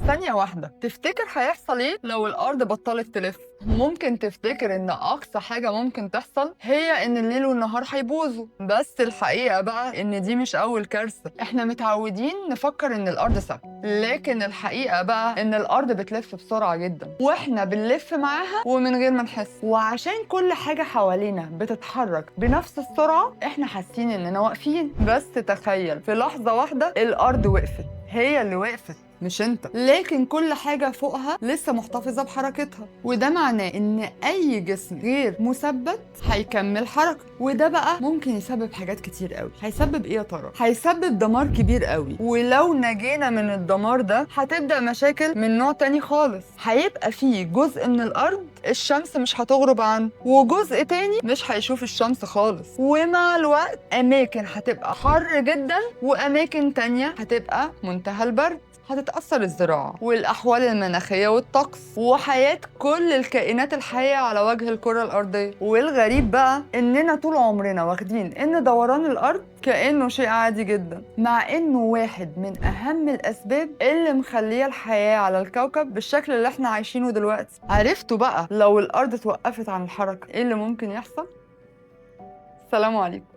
ثانية واحدة، تفتكر هيحصل ايه لو الأرض بطلت تلف؟ ممكن تفتكر إن أقصى حاجة ممكن تحصل هي إن الليل والنهار هيبوظوا، بس الحقيقة بقى إن دي مش أول كارثة. إحنا متعودين نفكر إن الأرض ثابتة، لكن الحقيقة بقى إن الأرض بتلف بسرعة جدا، وإحنا بنلف معاها ومن غير ما نحس. وعشان كل حاجة حوالينا بتتحرك بنفس السرعة، إحنا حاسين إننا واقفين. بس تخيل في لحظة واحدة الأرض وقفت، هي اللي وقفت مش انت، لكن كل حاجة فوقها لسه محتفظة بحركتها. وده معناه ان اي جسم غير مثبت هيكمل حركة، وده بقى ممكن يسبب حاجات كتير قوي. هيسبب ايه يا ترى؟ هيسبب دمار كبير قوي، ولو نجينا من الدمار ده هتبدأ مشاكل من نوع تاني خالص. هيبقى فيه جزء من الارض الشمس مش هتغرب عنه، وجزء تاني مش هيشوف الشمس خالص. ومع الوقت اماكن هتبقى حر جدا، واماكن تانية هتبقى منتهى البرد. هتتأثر الزراعة والأحوال المناخية والطقس وحياة كل الكائنات الحية على وجه الكرة الأرضية. والغريب بقى إننا طول عمرنا واخدين إن دوران الأرض كأنه شيء عادي جدا، مع إنه واحد من أهم الأسباب اللي مخليه الحياة على الكوكب بالشكل اللي احنا عايشينه دلوقتي. عرفتوا بقى لو الأرض توقفت عن الحركة إيه اللي ممكن يحصل؟ السلام عليكم.